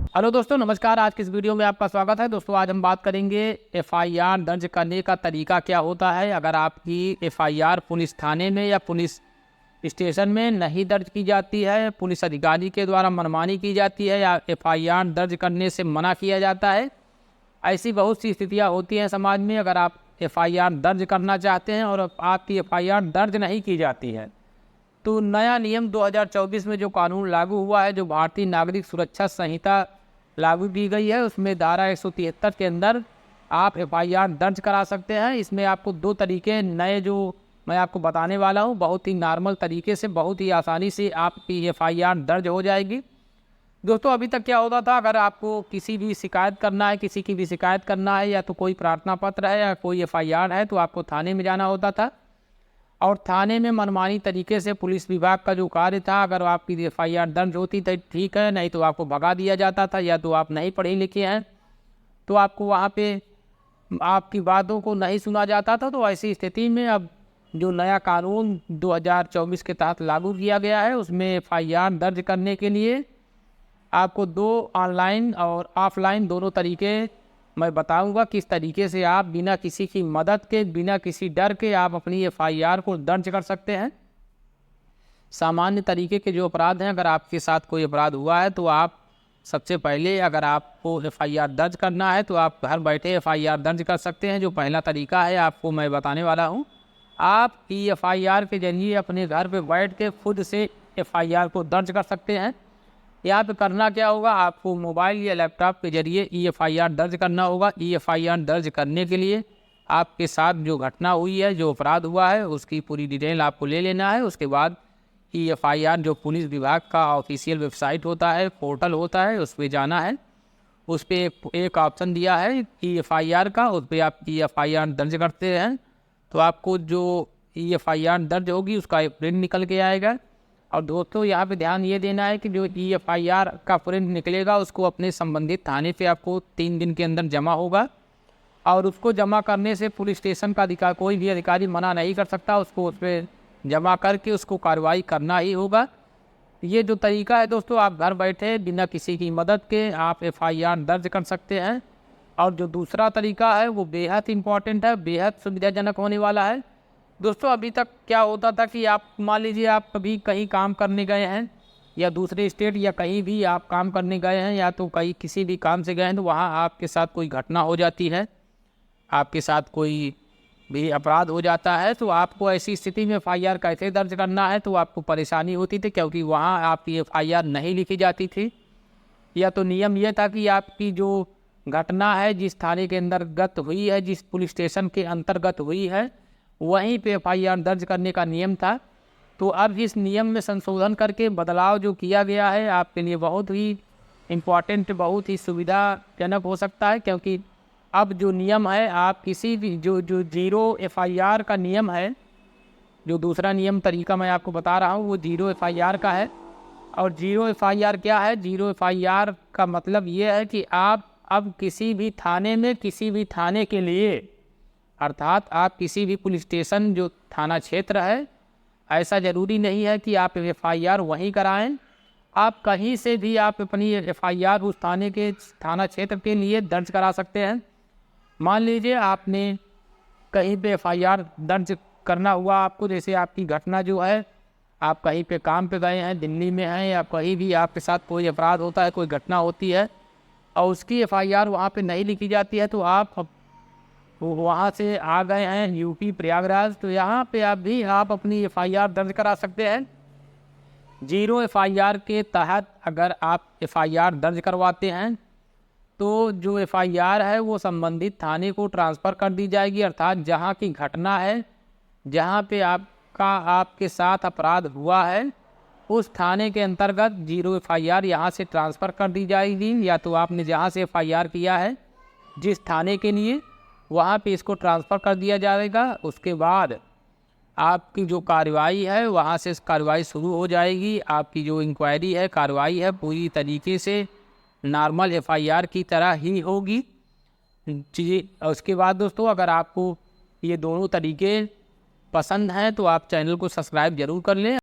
Hello दोस्तों, नमस्कार। आज की इस वीडियो में आपका स्वागत है। दोस्तों, आज हम बात करेंगे एफआईआर दर्ज करने का तरीका क्या होता है। अगर आपकी एफआईआर पुलिस थाने में या पुलिस स्टेशन में नहीं दर्ज की जाती है, पुलिस अधिकारी के द्वारा मनमानी की जाती है या एफआईआर दर्ज करने से मना किया जाता है, ऐसी बहुत सी स्थितियाँ होती हैं समाज में। अगर आप एफआईआर दर्ज करना चाहते हैं और आपकी एफआईआर दर्ज नहीं की जाती है, तो नया नियम 2024 में जो कानून लागू हुआ है, जो भारतीय नागरिक सुरक्षा संहिता लागू की गई है, उसमें धारा 173 के अंदर आप एफआईआर दर्ज करा सकते हैं। इसमें आपको दो तरीके नए जो मैं आपको बताने वाला हूं, बहुत ही नॉर्मल तरीके से, बहुत ही आसानी से आपकी एफआईआर दर्ज हो जाएगी। दोस्तों, अभी तक क्या होता था, अगर आपको किसी भी शिकायत करना है, किसी की भी शिकायत करना है, या तो कोई प्रार्थना पत्र है या कोई एफआईआर है, तो आपको थाने में जाना होता था और थाने में मनमानी तरीके से पुलिस विभाग का जो कार्य था, अगर आपकी एफआईआर दर्ज होती तो ठीक है, नहीं तो आपको भगा दिया जाता था, या तो आप नहीं पढ़े लिखे हैं तो आपको वहाँ पे आपकी बातों को नहीं सुना जाता था। तो ऐसी स्थिति में अब जो नया कानून 2024 के तहत लागू किया गया है, उसमें एफआईआर दर्ज करने के लिए आपको दो ऑनलाइन और ऑफलाइन दोनों तरीके मैं बताऊंगा, किस तरीके से आप बिना किसी की मदद के, बिना किसी डर के आप अपनी एफआईआर को दर्ज कर सकते हैं। सामान्य तरीके के जो अपराध हैं, अगर आपके साथ कोई अपराध हुआ है तो आप सबसे पहले, अगर आपको एफआईआर दर्ज करना है तो आप घर बैठे एफआईआर दर्ज कर सकते हैं। जो पहला तरीका है आपको मैं बताने वाला हूँ, आप एफआईआर के जरिए अपने घर पर बैठ के खुद से एफआईआर को दर्ज कर सकते हैं। यहाँ पे करना क्या होगा, आपको मोबाइल या लैपटॉप के जरिए एफआईआर दर्ज करना होगा। एफआईआर दर्ज करने के लिए आपके साथ जो घटना हुई है, जो अपराध हुआ है, उसकी पूरी डिटेल आपको ले लेना है। उसके बाद एफआईआर जो पुलिस विभाग का ऑफिशियल वेबसाइट होता है, पोर्टल होता है, उस पर जाना है। उस पर एक ऑप्शन दिया है एफआईआर का, उस पर आप एफआईआर दर्ज करते हैं तो आपको जो एफआईआर दर्ज होगी उसका एक प्रिंट निकल के आएगा। और दोस्तों, यहाँ पे ध्यान ये देना है कि जो एफआईआर का प्रिंट निकलेगा उसको अपने संबंधित थाने पे आपको 3 दिन के अंदर जमा होगा, और उसको जमा करने से पुलिस स्टेशन का कोई भी अधिकारी मना नहीं कर सकता। उसको उस पर जमा करके उसको कार्रवाई करना ही होगा। ये जो तरीका है दोस्तों, आप घर बैठे बिना किसी की मदद के आप एफआईआर दर्ज कर सकते हैं। और जो दूसरा तरीका है वो बेहद इंपॉर्टेंट है, बेहद सुविधाजनक होने वाला है। दोस्तों, अभी तक क्या होता था कि आप मान लीजिए आप कभी कहीं काम करने गए हैं, या दूसरे स्टेट या कहीं भी आप काम करने गए हैं, या तो कहीं किसी भी काम से गए हैं, तो वहाँ आपके साथ कोई घटना हो जाती है, आपके साथ कोई भी अपराध हो जाता है, तो आपको ऐसी स्थिति में एफआईआर कैसे दर्ज करना है, तो आपको परेशानी होती थी, क्योंकि वहाँ आपकी एफआईआर नहीं लिखी जाती थी। या तो नियम यह था कि आपकी जो घटना है जिस थाने के अंतर्गत हुई है, जिस पुलिस स्टेशन के अंतर्गत हुई है, वहीं पे एफआईआर दर्ज करने का नियम था। तो अब इस नियम में संशोधन करके बदलाव जो किया गया है, आपके लिए बहुत ही इम्पॉर्टेंट, बहुत ही सुविधाजनक हो सकता है। क्योंकि अब जो नियम है, आप किसी भी जो जीरो एफआईआर का नियम है, जो दूसरा नियम तरीका मैं आपको बता रहा हूँ, वो जीरो एफआईआर का है। और जीरो एफआईआर क्या है? जीरो एफआईआर का मतलब ये है कि आप अब किसी भी थाने में, किसी भी थाने के लिए, अर्थात आप किसी भी पुलिस स्टेशन जो थाना क्षेत्र है, ऐसा ज़रूरी नहीं है कि आप एफआईआर वहीं कराएं। आप कहीं से भी आप अपनी एफआईआर उस थाने के थाना क्षेत्र के लिए दर्ज करा सकते हैं। मान लीजिए आपने कहीं पे एफआईआर दर्ज करना हुआ आपको, जैसे आपकी घटना जो है, आप कहीं पे काम पे गए हैं, दिल्ली में हैं, या कहीं भी आपके साथ कोई अपराध होता है, कोई घटना होती है और उसकी एफआईआर वहाँ पे नहीं लिखी जाती है, तो आप वहाँ से आ गए हैं यूपी प्रयागराज, तो यहाँ पे आप अपनी एफआईआर दर्ज करा सकते हैं। जीरो एफआईआर के तहत अगर आप एफआईआर दर्ज करवाते हैं तो जो एफआईआर है वो संबंधित थाने को ट्रांसफ़र कर दी जाएगी, अर्थात जहाँ की घटना है, जहाँ पे आपके साथ अपराध हुआ है, उस थाने के अंतर्गत जीरो एफआईआर यहाँ से ट्रांसफ़र कर दी जाएगी। या तो आपने जहाँ से एफआईआर किया है जिस थाने के लिए, वहाँ पे इसको ट्रांसफ़र कर दिया जाएगा। उसके बाद आपकी जो कार्रवाई है, वहाँ से कार्रवाई शुरू हो जाएगी। आपकी जो इंक्वायरी है, कार्रवाई है, पूरी तरीके से नॉर्मल एफआईआर की तरह ही होगी जी। उसके बाद दोस्तों, अगर आपको ये दोनों तरीके पसंद हैं तो आप चैनल को सब्सक्राइब ज़रूर कर लें।